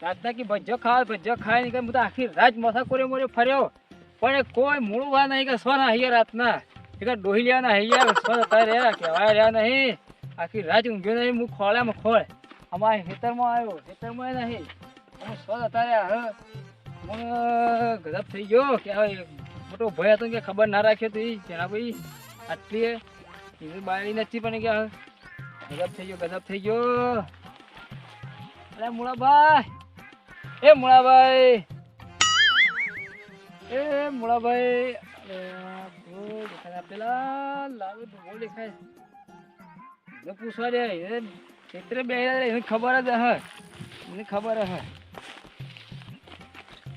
રાતના કે ભજ્જો ખાય ને કે હું તો આખી રાત મસા મોરે ફર્યો પણ કોઈ મૂળું વા નહીં કે સ્વર હૈયા રાતના કે ડોહી લેવાના હૈયા સ્વર હતા રહ્યા કહેવાય રહ્યા નહીં આખી રાત ઊંઘ્યો નહીં હું ખોળામાં ખોળ અમારા ખેતરમાં આવ્યો ખેતરમાં નહીં હું સ્વર હતા રહ્યા હું ગજબ થઈ ગયો કે હવે મોટો ભય હતો કે ખબર ના રાખ્યો તો એ જેના ભાઈ આટલી બાળી નથી પણ કે ગજબ થઈ ગયો અરે મુળાભાઈ એ મુળાભાઈ અરે પેલા લાલ ઢોળ દેખાય પૂછવા દે ખેતરે બે એને ખબર જ હે મને ખબર હે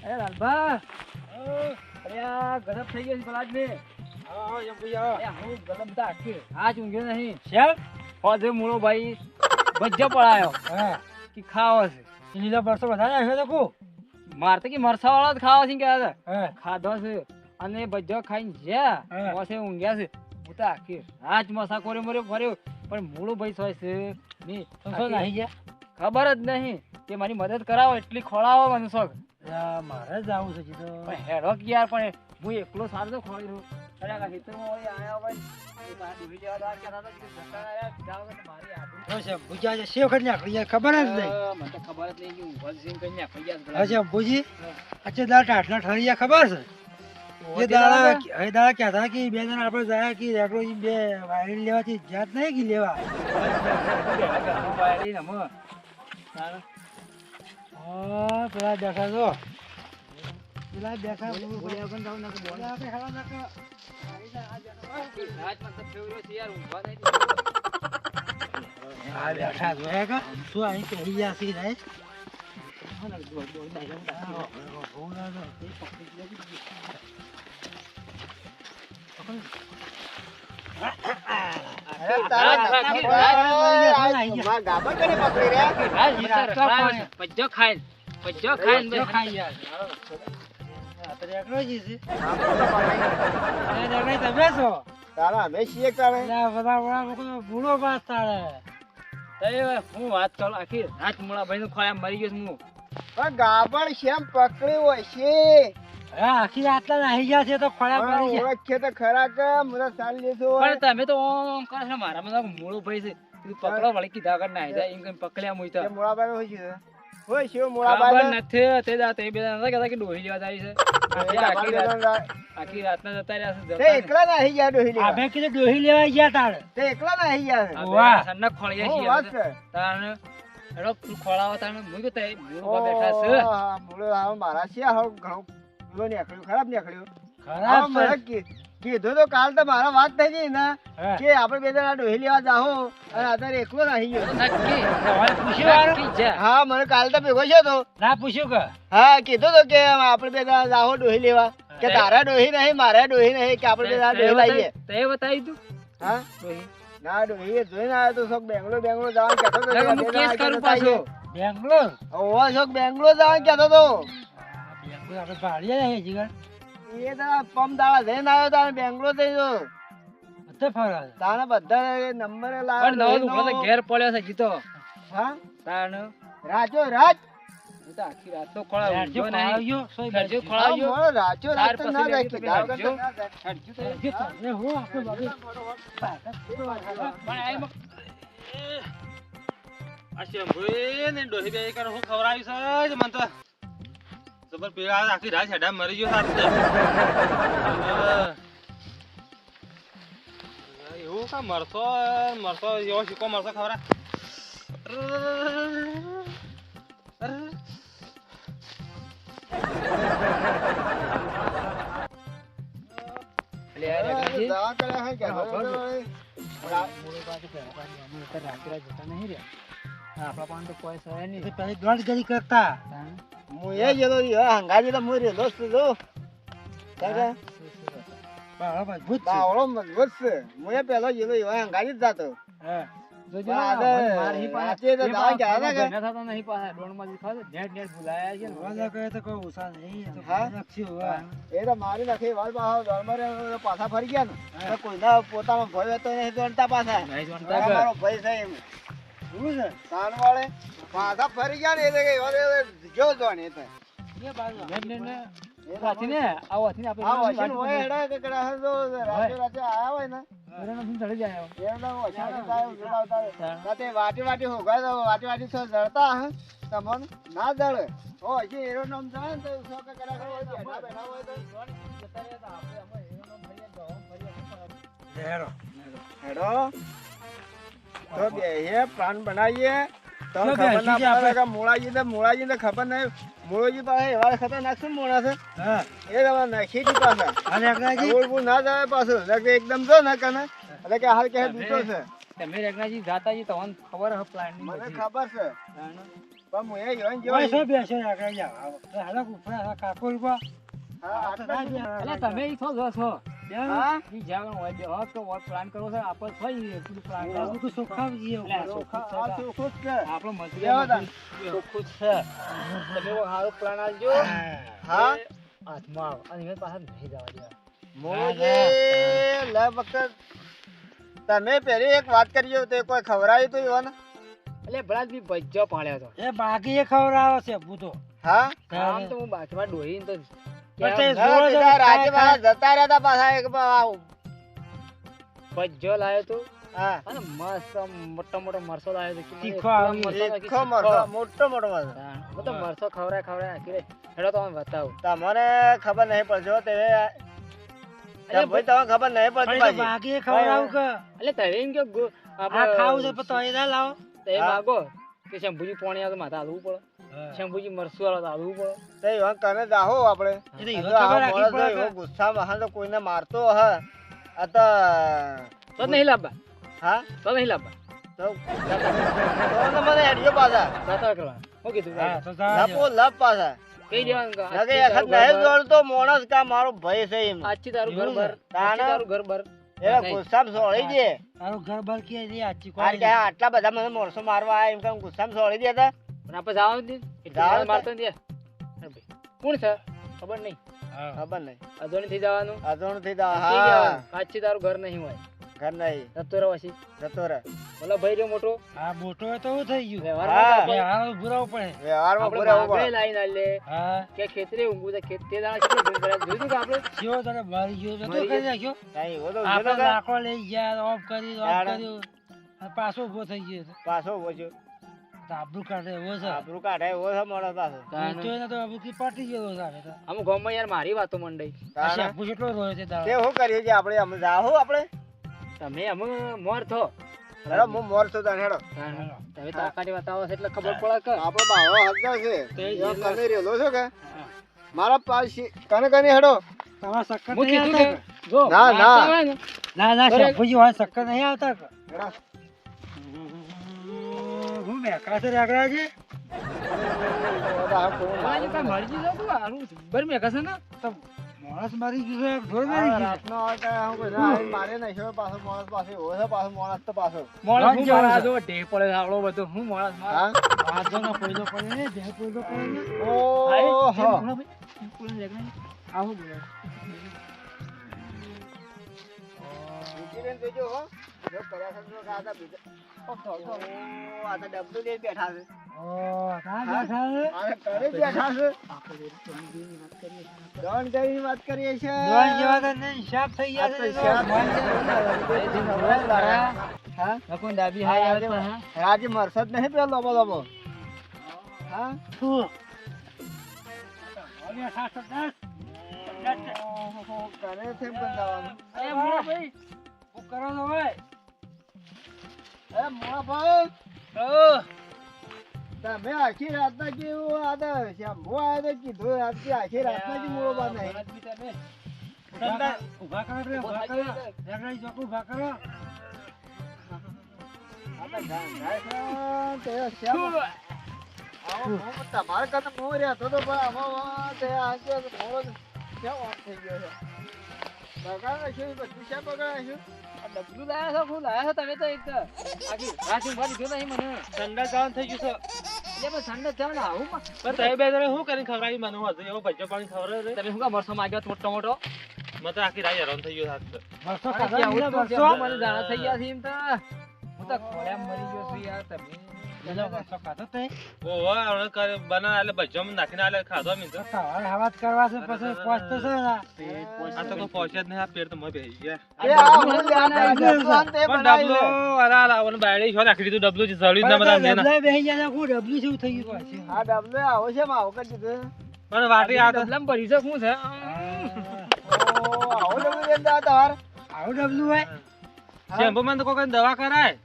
અરે લાલભા અરે આ ગરમ થઈ ગયો છે પલાજ ને હું ગરમ તા આખી આજ ઊંઘ્યો નહીં શેર હોજે મુળો ભાઈ ભજ્જો પડાયો હે કે ખાવો છે લીલા બરસો વધારે આવ્યો તો કો માર તો કે મરસા વાળો જ ખાવા છે કે ખાધો છે અને ભજ્જો ખાઈને જ્યા મોસે ઊંઘ્યા છે હું તો આખી રાત મસા કોરે મોરે ફર્યો પણ મૂળો ભાઈ સોય છે ની તો નહીં ગયા ખબર જ નહીં કે મારી મદદ કરાવો એટલી ખોળાવો મને શોખ મારે જ આવું છે જીતો હેડો કે યાર પણ હું એકલો સારો તો ખોળી રહ્યો અરે આ ખેતરમાં હોય આયા ભાઈ પેલા દેખા હું વાત કરું આખી રાત મુળાભાઈ નું ખોળા મરી ગયો હું ગાબણ શેમ પકડી હોય છે આખી રાત નાહી ગયા છે તો ખોળા મરી ગયા ઓળખે તો ખરા કે મને ચાલ લેજો પણ તમે તો ઓમ કરો છો મારા મને મૂળો ભાઈ છે તું પકડો વળી કીધા આગળ નાહી જાય એમ કઈ પકડ્યા મુઈ તો મુળાભાઈ હોય છે હોય છે મુળાભાઈ નથી તે જા તે બે ના કહેતા કે ડોહી લેવા જાય છે આખી રાત ના જતા રહ્યા છે તે એકલા નાહી ગયા ડોહી લેવા આપણે કીધું ડોહી લેવા ગયા તારે તે એકલા નાહી ગયા વાહ સન્ના ખોળિયા છે તારે એડો ખોળાવા તારે મુઈ તો મૂળો બેઠા છે મૂળો આવ મારા છે હાવ ઘણો મૂળો નીકળ્યો ખરાબ નીકળ્યો ખરાબ કીધું તો કાલ તો મારા વાત થઈ ગઈ ને કે આપણે બે જણા ડોહી લેવા જાહો અને અત્યારે એકલો નાહી ગયો નક્કી પૂછ્યું હા મને કાલ તો ભેગો છે તો ના પૂછ્યું કે હા કીધું તો કે આપણે બે જણા જાહો ડોહી લેવા કે તારા ડોહી નહીં મારા ડોહી નહીં કે આપણે બે જણા ડોહી લાવીએ તે બતાવી તું હા ડોહી ના ડોહી જોઈને આવ્યો તો શોક બેંગ્લોર જવાનું કહેતો તો હું કેસ કરું પાછો બેંગ્લોર ઓવા શોક બેંગ્લોર જવાનું કહેતો તો બેંગ્લોર આપણે ભાડીએ નહીં જીગર એ તો પમ દાડા જઈને આવ્યો તારે બેંગ્લોર થઈ જો બધે ફરા તારે બધા નંબર લાવ્યો પણ નવો તો ઘેર પડ્યો છે જીતો હા તારે રાજો રાજ હું તો આખી રાત તો ખોળાવ્યો નહીં રાજો ખોળાવ્યો રાજો રાત ના રાખી રાજો ને હું આખો બાબુ પણ આઈ આશે ભઈ ને ડોહી બે કર હું ખવરાવી છે મન તો જબર પેલા આખી રાત હેડા મરી ગયો સાથે એવું કા મરતો એવો શીકો મરતો ખવરા આપડા પણ તો પૈસા નહીં પછી દોડ ગરી કરતા હું એ જેલો હંગાજી તો મોરે દોસ્ત જો કાકા બાળો મજબૂત છે હું એ પેલો જેલો હંગાજી જ જાતો હા જોજો મારી પાસે તો દાવ કે આને કે ન થતો નહીં પાછા ડોણ માં ખાતો નેટ નેટ ભૂલાયા છે ને વાલા કહે તો કોઈ ઉસા નહીં તો નક્ષી હોવા એ તો મારી નખી વાળ પાછા ડોણ માં પાછા ફરી ગયા ને તો કોઈના પોતાનો ભય તો નહીં દોડતા પાછા નહીં દોડતા મારો ભય છે એમ શું છે કાન વાળે પાછા ફરી ગયા ને એટલે કે હવે જો દોણ એ તો એ બાજુ નેટ નેટ ને એ વાથી ને આવો વાથી ને આપણે આવો છે ઓય હેડા કે કડા તો રાતે રાતે આયા હોય ને એનો હું ચડી જાય એનો ઓછા જાય જોડાવતા રાતે વાટી વાટી હોગા તો વાટી વાટી સો જળતા હ તમન ના જળે ઓ જે એરો નામ જાય ને તો સો કે કડા હોય બેઠા બેઠા હોય તો જતા રહે તો આપણે અમે એરો નામ ભરીએ તો ભરીએ હેડો હેડો તો બે હે પ્લાન બનાવીએ તો ખબર ના પડે કે મોળાજી ને ખબર નહીં મોળાજી પાસે એવા ખતરનાક શું મોણા છે હા એ તમે નાખી દી પાછા અને એકનાજી બોલ ના જાય પાછું એટલે એકદમ જો ના કને એટલે કે હાલ કે દૂતો છે તમે એકનાજી જાતાજી તમને ખબર હે પ્લાન ની મને ખબર છે પણ હું એ યોન જેવા ઓય સો બેસે એકનાજી હાલા કુફરા કાકોલ કો હા આટલા એટલે તમે ઈ છો જો છો હા ઈ જાવણ હોય બે હક તો વાત પ્લાન કરો છે આપસ થઈ પૂરું પ્લાન કરો તો સોખાવ જીએ સોખા સોખું છે આપણો મજબૂત સોખું છે તમે હારો પ્લાન આલજો હા આત્મા અને એ પાછા નહીં જવા દે મોજે લે વખત તમે પહેલી એક વાત કરીયો તે કોઈ ખવરાયું તો ઈવન એટલે બળાદ બી બચ્ચો પાડ્યો તો એ બાકી એ ખવરાવો છે ભૂતો હા આમ તો હું બાજમાં ડોહીન તો જતા રહ્યા પાછા એક બચ્ચો લાયો તો હા અને મસ્ત મોટો મોટો મરસો લાયો તો તીખો મરસો મોટો મોટો મરસો તો મરસો ખવરાય આખી હેડો તો બતાવું તમને ખબર નહીં પડજો તે અરે ભાઈ તમને ખબર નહીં પડતી બાકી ખવરાવું કે એટલે તરે એમ કે આ ખાવું છે તો એ ના લાવો તે માગો કે શંભુજી પાણી આ તો માથા હાલવું પડે શંભુજી મરસું વાળો તો હાલવું પડે તે ઈવન કને દાહો આપણે એટલે ગુસ્સામાં હા તો કોઈને મારતો હ આ તો નહીં લાવવા હા તો નહીં લાવવા તો મને હેડજો પાછા જાતા કરવા હું કીધું હા તો લાપો લાપ પાછા કઈ દેવાનું કે એક નહીં જોડતો મોણસ કા મારો ભય છે એમ આછી તારું ઘર ભર તારું ઘર ભર એ ગુસ્સામાં સોળી દે તારું ઘર ભર કે દે આછી કોઈ આ આટલા બધા મને મોરસો મારવા એમ કેમ ગુસ્સામાં સોળી દે તા પણ આપણે જાવ દે જાવ મારતો દે કોણ છે ખબર નહીં ખબર નહીં અજોણી થઈ જવાનું અજોણ થઈ જવા હા આછી તારું ઘર નહીં હોય ઘર નહીં જતો રહે પછી જતો રહે બોલો ભાઈ રે મોટો હા મોટો તો હું થઈ ગયું વ્યવહાર ભૂરાવ પડે વ્યવહારમાં ભૂરાવ પડે લાઈન આલે હા કે ખેતરે ઊંઘું છે ખેત તે દાણા કેટલું ભૂલ કરે જોયું કે આપણે કેવો તને મારી ગયો તો કરી નાખ્યો નહીં ઓ તો આપણે નાખો લઈ ગયા ઓફ કર્યું પાછો ઊભો થઈ ગયો પાછો ઊભો થયો આબરૂ કાઢે એવો છે આબરૂ કાઢે એવો છે મોડો પાછો તો એને તો આબરૂ પાટી ગયો છે તો અમુક ગામમાં યાર મારી વાતો મંડઈ આબરૂ કેટલો રોયો છે તે શું કરીએ છે આપણે અમે જાહો આપણે તમે અમે મોર થો હેડો હું મોર છું તને હેડો તમે તાકાતી બતાવો છે એટલે ખબર પડે કે આપણો બાવો હજ્જા છે એ કને રેલો છો કે મારા પાસ કને હેડો તમારા શક્કર નહીં આવતા જો ના શંભુજી હોય શક્કર નહીં આવતા હેડો હું મેકા છે રાગડા છે મરી ગયો તું આરું બર મેકા છે ને તો માણસ મારી ગયો ઢોર મારી ગયો રાતનો આવતા હું કોઈ મારે નહીં છે પાછો માણસ પાસે હોય પાછો માણસ તો પાછો માણસ હું મારા જો ઢે પડે આવડો બધો હું માણસ માર પાછો નો કોઈલો પડે ને ઢે કોઈલો પડે ને ઓ હો કોણ લેગના આવો બોલો બીજીને જોજો હો જો કર્યા સમજો ગાતા બીજા ઓ આ તો ડબલું લઈ બેઠા છે ઓ કા બેઠા છે અરે કરે બેઠા છે આપણે દોન કરી વાત કરીએ છે દોન જેવા તો નહીં હિસાબ થઈ ગયા છે હા નકોન ડાબી હા આવે હા રાજી મરસદ નહીં પેલો લોબો લોબો હા શું હવે 710 કરે છે બંધાવાનું અરે મોળા ભાઈ હું કરો છો ભાઈ એ મોળા ભાઈ ઓ તમે આખી રાતના કેવું આદા શંભુ આયો તો કીધું આખી રાતના જ મોળો બાદ નહીં ઉભા કરો રે ઉભા કરો રેગડી ચોક ઉભા કરો આતા ગામ જાય તે શ્યામ આવો તમારે કને મોર્યા તો ભાઈ આમાં તે આજે મોળો કેવો વાત થઈ ગયો છે બગાડ નાખ્યું બધું શા બગાડ નાખ્યું આ ડબલું લાયા છો શું લાયા છો તમે તો એક આખી રાત ઊંઘવા દીધો નહીં મને ઠંડા જવાનું થઈ ગયું છે એટલે પણ ઠંડક જાવ ને આવું માં પણ તમે બે જણા શું કરીને ખવડાવી મને હતું એવો ભજ્જો પાણી ખવડાવે તમે શું કા મરસો માગ્યો મોટો મોટો મને તો આખી રાત હેરાન થઈ ગયો હાથ મરસો મને જાણા થઈ ગયા છે એમ તો હું તો ખોળ્યા મરી ગયો છું યાર તમે મરસો ખાધો તે ઓહો હવે કરે બના આલે ભજ્જો માં નાખીને આલે ખાધો મી તો ખાવા હવાત કરવા છે પછી પહોંચતો છે ને આ તો કોઈ પહોંચે જ નહીં આ પેટ તો મને બેહી ગયા એ આ હું યાર તે પણ ડબલો અલા લાવન બાયડી છો નાખી દીધું ડબલું જળ્યું ના બધા મેના ડબલા બેહી ગયા હું ડબલું જેવું થઈ ગયું છે આ ડબલો આવો છે માં આવો કરી દીધું પણ વાટી આ તો ડબલામાં ભરી છે શું છે ઓ આવો ડબલું લેતા તાર આવો ડબલું હોય શેમ્પુ માં તો કોઈ દવા કરાય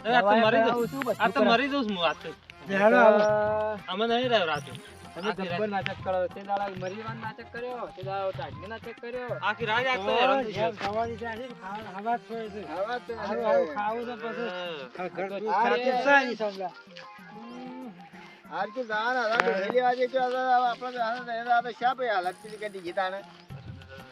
આ તો મરી જઉં આ તો મરી જઉં હું આ તો હેડો આવો અમે નહીં રહ્યો રાતે તમે ગબ્બર નાટક કરો તે દાડા મરીવાન નાટક કર્યો તે દાડા ટાઢી નાટક કર્યો આખી રાત આ તો હેરાન થઈ ગયો ખાવાની છે હવાત હોય છે હવાત ખાવું તો પછી ઘર આ ખાતી સારી સમલા આજ કે જાન આ હેલી વાજે કે આપણે આ તો શા પે હાલત થી કદી ગીતાને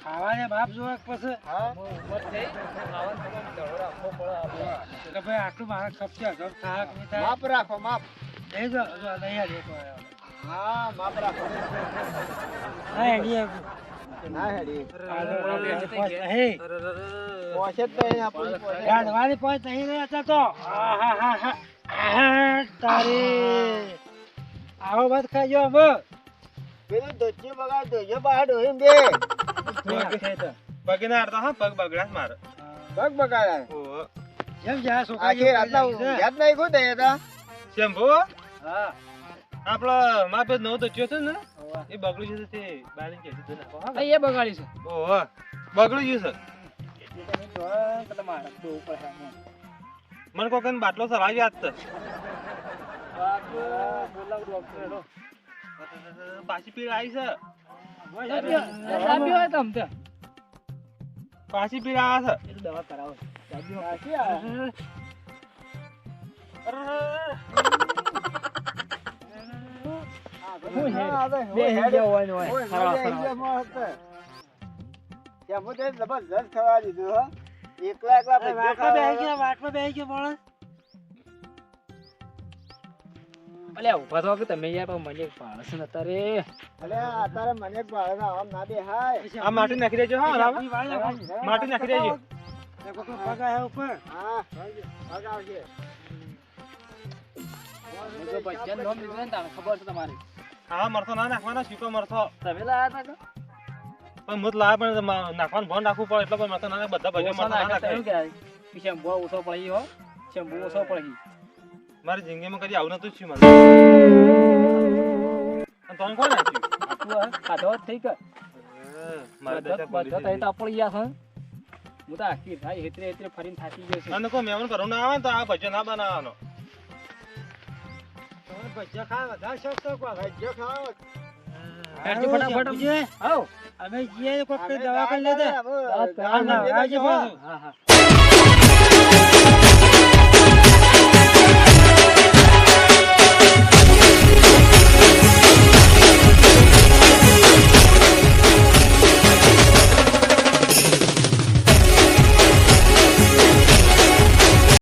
ખાવાને બાપ જોવા પછી હા ઉંમર થઈ ખાવાનું દડો રાખવો પડે આપણે કે ભાઈ આટલું મારા ખપશે ગપ થાક ની થાય માપ રાખો માપ એ જો નહીં યાર એક હા માપ રાખો ના હેડી ના હેડી હે પોછે તો આપણી પોછે ગાડવાની પોછ નહીં રે હતા તો તારી આવો મત ખાજો હવે પેલું દોચ્યો બગાડ દોજો બહાર ડોહીમ બે પગે ના અડતા હા પગ બગડાસ મારે પગ બગાડ્યા ઓહો જેમ જા છોકરા આખી રાતના યાદ નહીં ખુદ એ હતા શેમ્પુ હા આપણો માપે નવ તો ચો છે ને એ બગડ્યું છે તે બાળી કે દીધું નાખો હા એ બગાડી છે ઓહો બગડ્યું છે મને કોકન બાટલો સરાવી આત પાછી પીળ આવી છે લાવ્યો હોય તમ તે પાછી પીળ આવે છે દવા કરાવો જબરજસ્ત થવા દીધું હો એકલા વાટમાં બેહી ગયો માણસ અલે ઉભા થો કે તમે યાર પણ મને પાળસ ન તારે અલે અત્યારે મને ભાળે આમ ના બેહાય આ માટી નાખી દેજો હા રામ માટી નાખી દેજો પગ આયા ઉપર હા પગ આવશે જો બચ્ચા નોમ લીધું ને તાણે ખબર છે તમારે હા મરથો ના નાખવાનો શીકો મરથો તમે લાયા હતા પણ મુત લાવે પણ નાખવાનું ભણ રાખવું પડે એટલે પણ મરથો ના બધા ભજ્યો મરથો ના નાખે કે શેમ્પુ ઓછો પડી હો શેમ્પુ ઓછો પડી મારી જિંદગીમાં કદી આવું નતું જ છું મને અને તને કોણ નાખ્યું આટલું ખાધો થઈ કે મારે બધા થઈ તો પડી ગયા છે હું તો આખી ભાઈ હેતરે હેતરે ફરીને થાકી ગયો છું અને કોઈ મહેમાન ઘરનું ના આવે ને તો આ ભજ્યો ના બનાવવાનો ભજીયા ખાવા વધારે શોખ તો ભજીયા ખાવા હેડજો ફટાફટ આવો અમે જઈએ કોઈ દવા કરી લેતે હા હા